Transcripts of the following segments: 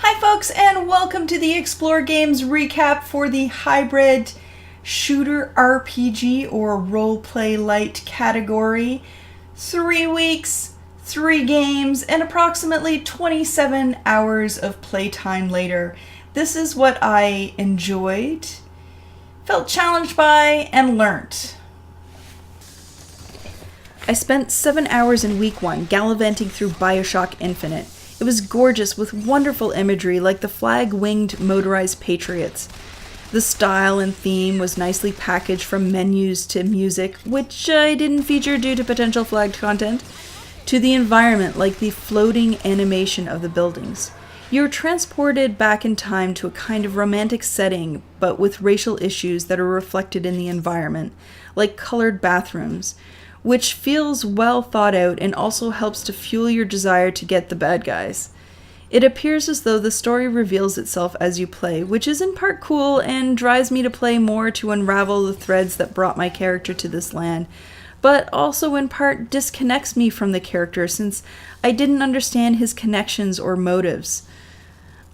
Hi folks, and welcome to the Explore Games recap for the hybrid shooter RPG or roleplay light category. 3 weeks, 3 games, and approximately 27 hours of playtime later. This is what I enjoyed, felt challenged by, and learnt. I spent 7 hours in week 1 gallivanting through Bioshock Infinite. It was gorgeous with wonderful imagery like the flag-winged motorized patriots. The style and theme was nicely packaged from menus to music, which I didn't feature due to potential flagged content, to the environment like the floating animation of the buildings. You were transported back in time to a kind of romantic setting, but with racial issues that are reflected in the environment, like colored bathrooms, which feels well thought out and also helps to fuel your desire to get the bad guys. It appears as though the story reveals itself as you play, which is in part cool and drives me to play more to unravel the threads that brought my character to this land, but also in part disconnects me from the character since I didn't understand his connections or motives.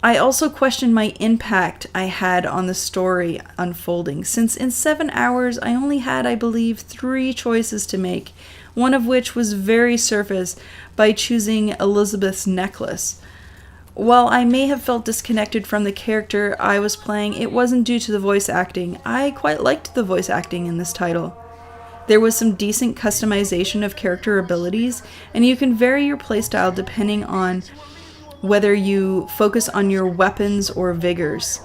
I also question my impact I had on the story unfolding, since in 7 hours I only had, I believe, 3 choices to make, one of which was very surface by choosing Elizabeth's necklace. While I may have felt disconnected from the character I was playing, it wasn't due to the voice acting. I quite liked the voice acting in this title. There was some decent customization of character abilities, and you can vary your playstyle depending on whether you focus on your weapons or vigors.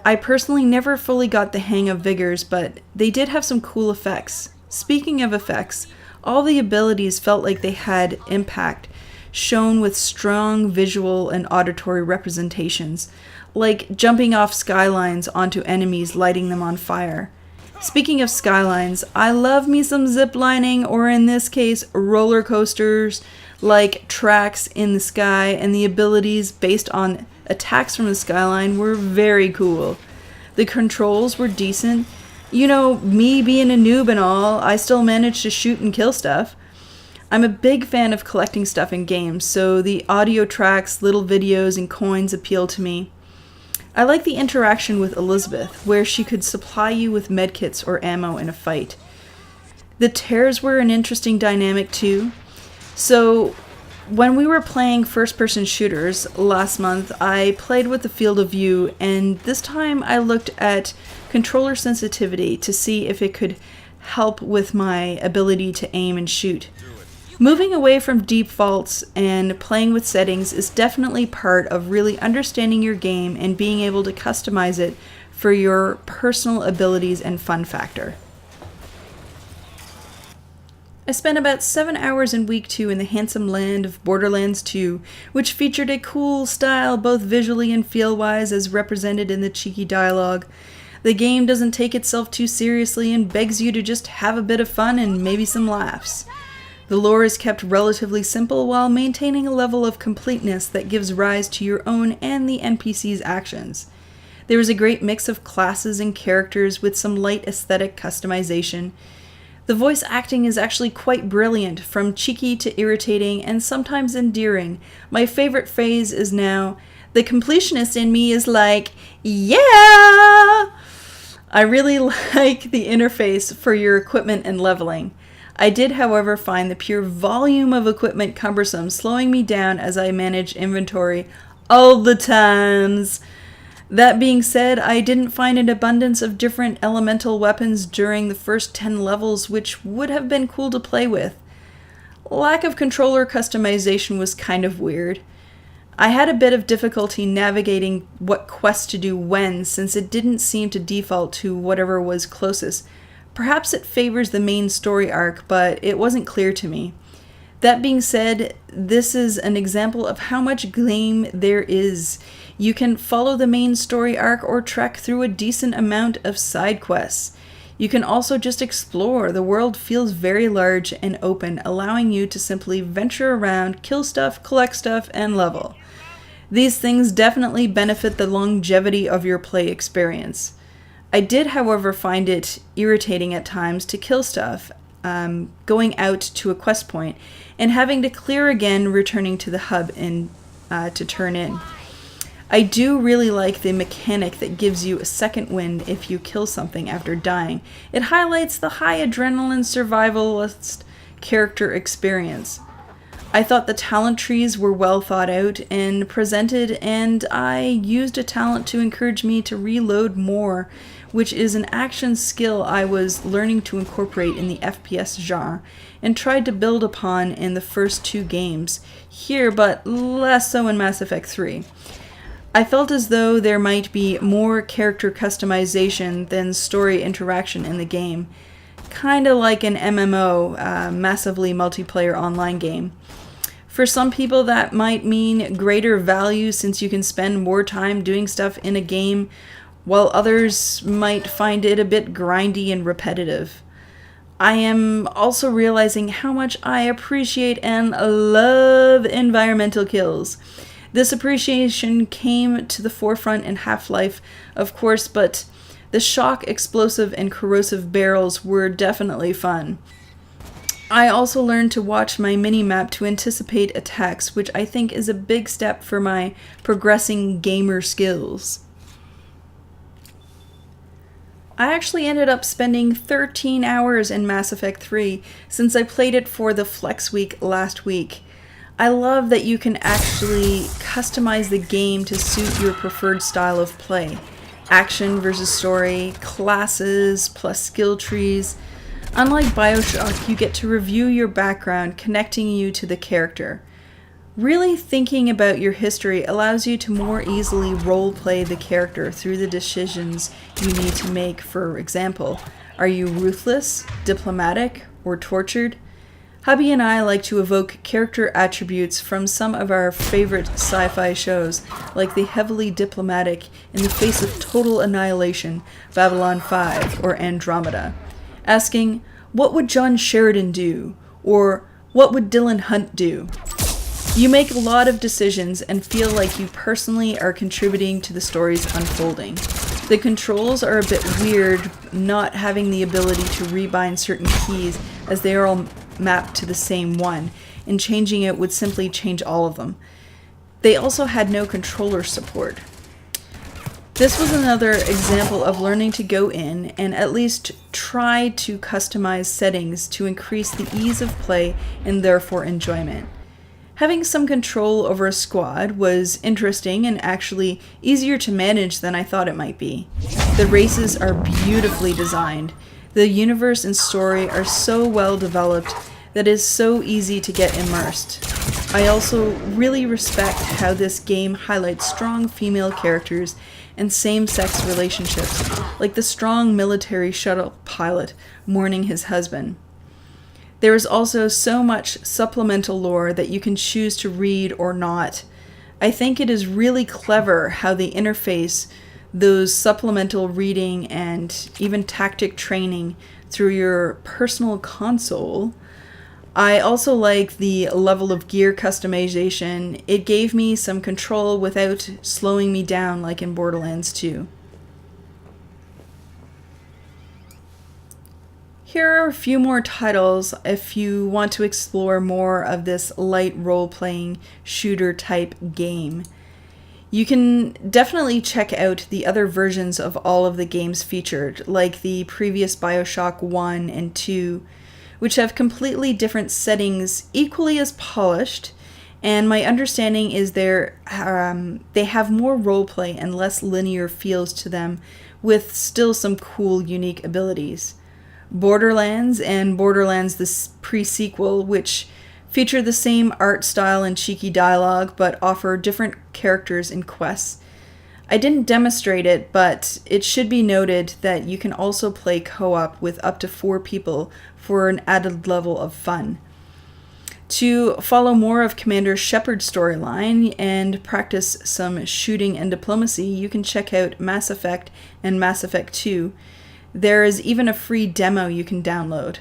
I personally never fully got the hang of vigors, but they did have some cool effects. Speaking of effects, all the abilities felt like they had impact, shown with strong visual and auditory representations, like jumping off skylines onto enemies, lighting them on fire. Speaking of skylines, I love me some ziplining, or in this case, roller coasters, like tracks in the sky, and the abilities based on attacks from the skyline were very cool. The controls were decent. You know, me being a noob and all, I still managed to shoot and kill stuff. I'm a big fan of collecting stuff in games, so the audio tracks, little videos, and coins appeal to me. I like the interaction with Elizabeth, where she could supply you with medkits or ammo in a fight. The tears were an interesting dynamic too. So, when we were playing first-person shooters last month, I played with the field of view, and this time I looked at controller sensitivity to see if it could help with my ability to aim and shoot. Moving away from defaults and playing with settings is definitely part of really understanding your game and being able to customize it for your personal abilities and fun factor. I spent about 7 hours in week 2 in the handsome land of Borderlands II, which featured a cool style both visually and feel-wise as represented in the cheeky dialogue. The game doesn't take itself too seriously and begs you to just have a bit of fun and maybe some laughs. The lore is kept relatively simple while maintaining a level of completeness that gives rise to your own and the NPC's actions. There is a great mix of classes and characters with some light aesthetic customization. The voice acting is actually quite brilliant, from cheeky to irritating and sometimes endearing. My favorite phrase is now, the completionist in me is like, yeah! I really like the interface for your equipment and leveling. I did, however, find the pure volume of equipment cumbersome, slowing me down as I managed inventory all the times. That being said, I didn't find an abundance of different elemental weapons during the first 10 levels, which would have been cool to play with. Lack of controller customization was kind of weird. I had a bit of difficulty navigating what quest to do when, since it didn't seem to default to whatever was closest. Perhaps it favors the main story arc, but it wasn't clear to me. That being said, this is an example of how much game there is. You can follow the main story arc or trek through a decent amount of side quests. You can also just explore. The world feels very large and open, allowing you to simply venture around, kill stuff, collect stuff, and level. These things definitely benefit the longevity of your play experience. I did, however, find it irritating at times to kill stuff, going out to a quest point, and having to clear again returning to the hub to turn in. I do really like the mechanic that gives you a second wind if you kill something after dying. It highlights the high adrenaline survivalist character experience. I thought the talent trees were well thought out and presented, and I used a talent to encourage me to reload more, which is an action skill I was learning to incorporate in the FPS genre and tried to build upon in the first 2 games here, but less so in Mass Effect 3. I felt as though there might be more character customization than story interaction in the game, kinda like an MMO, massively multiplayer online game. For some people that might mean greater value since you can spend more time doing stuff in a game, while others might find it a bit grindy and repetitive. I am also realizing how much I appreciate and love environmental kills. This appreciation came to the forefront in Half-Life, of course, but the shock, explosive, and corrosive barrels were definitely fun. I also learned to watch my mini-map to anticipate attacks, which I think is a big step for my progressing gamer skills. I actually ended up spending 13 hours in Mass Effect 3 since I played it for the Flex Week last week. I love that you can actually customize the game to suit your preferred style of play. Action versus story, classes plus skill trees. Unlike Bioshock, you get to review your background, connecting you to the character. Really thinking about your history allows you to more easily role-play the character through the decisions you need to make. For example, are you ruthless, diplomatic, or tortured? Hubby and I like to evoke character attributes from some of our favorite sci-fi shows, like the heavily diplomatic In the Face of Total Annihilation, Babylon 5, or Andromeda, asking, what would John Sheridan do? Or what would Dylan Hunt do? You make a lot of decisions and feel like you personally are contributing to the story's unfolding. The controls are a bit weird, not having the ability to rebind certain keys as they are all mapped to the same one, and changing it would simply change all of them. They also had no controller support. This was another example of learning to go in and at least try to customize settings to increase the ease of play and therefore enjoyment. Having some control over a squad was interesting and actually easier to manage than I thought it might be. The races are beautifully designed. The universe and story are so well developed that it is so easy to get immersed. I also really respect how this game highlights strong female characters and same-sex relationships, like the strong military shuttle pilot mourning his husband. There is also so much supplemental lore that you can choose to read or not. I think it is really clever how they interface those supplemental reading and even tactic training through your personal console. I also like the level of gear customization. It gave me some control without slowing me down like in Borderlands 2. Here are a few more titles if you want to explore more of this light role-playing shooter type game. You can definitely check out the other versions of all of the games featured, like the previous Bioshock 1 and 2, which have completely different settings, equally as polished, and my understanding is they have more roleplay and less linear feels to them, with still some cool, unique abilities. Borderlands and Borderlands the pre-sequel, which feature the same art style and cheeky dialogue, but offer different characters and quests. I didn't demonstrate it, but it should be noted that you can also play co-op with up to 4 people for an added level of fun. To follow more of Commander Shepard's storyline and practice some shooting and diplomacy, you can check out Mass Effect and Mass Effect 2. There is even a free demo you can download.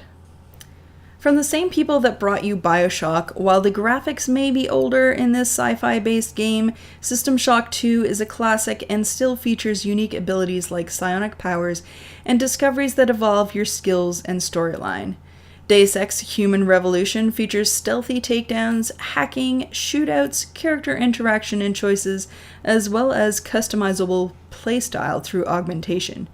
From the same people that brought you Bioshock, while the graphics may be older in this sci-fi based game, System Shock 2 is a classic and still features unique abilities like psionic powers and discoveries that evolve your skills and storyline. Deus Ex Human Revolution features stealthy takedowns, hacking, shootouts, character interaction and choices, as well as customizable playstyle through augmentation.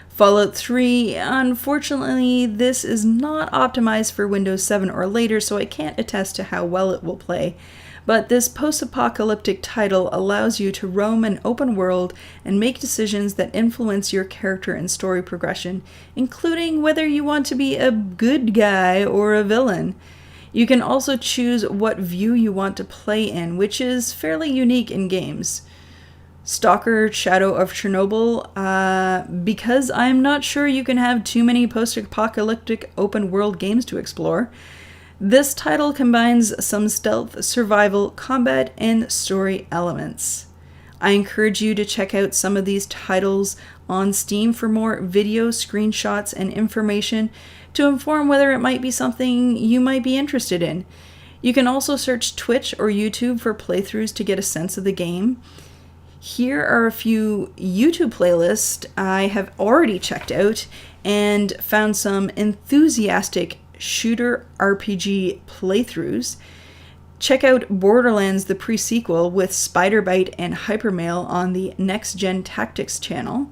Fallout 3, unfortunately, this is not optimized for Windows 7 or later, so I can't attest to how well it will play. But this post-apocalyptic title allows you to roam an open world and make decisions that influence your character and story progression, including whether you want to be a good guy or a villain. You can also choose what view you want to play in, which is fairly unique in games. Stalker Shadow of Chernobyl, because I'm not sure you can have too many post-apocalyptic open-world games to explore. This title combines some stealth, survival, combat, and story elements. I encourage you to check out some of these titles on Steam for more video, screenshots, and information to inform whether it might be something you might be interested in. You can also search Twitch or YouTube for playthroughs to get a sense of the game. Here are a few YouTube playlists I have already checked out and found some enthusiastic shooter RPG playthroughs. Check out Borderlands the pre-sequel with Spider-Bite and Hypermail on the Next Gen Tactics channel.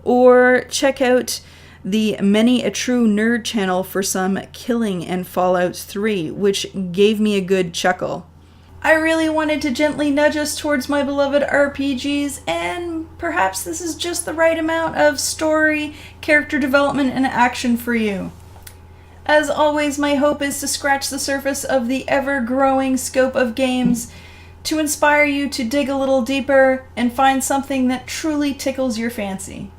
Or check out the Many a True Nerd channel for some killing and Fallout 3, which gave me a good chuckle. I really wanted to gently nudge us towards my beloved RPGs, and perhaps this is just the right amount of story, character development, and action for you. As always, my hope is to scratch the surface of the ever-growing scope of games, to inspire you to dig a little deeper and find something that truly tickles your fancy.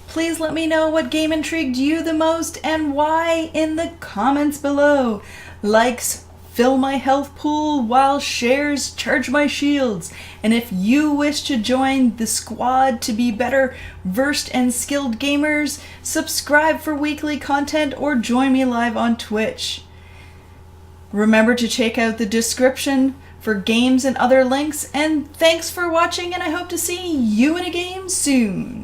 Please let me know what game intrigued you the most and why in the comments below. Likes fill my health pool, while shares charge my shields. And if you wish to join the squad to be better versed and skilled gamers, subscribe for weekly content or join me live on Twitch. Remember to check out the description for games and other links, and thanks for watching, and I hope to see you in a game soon.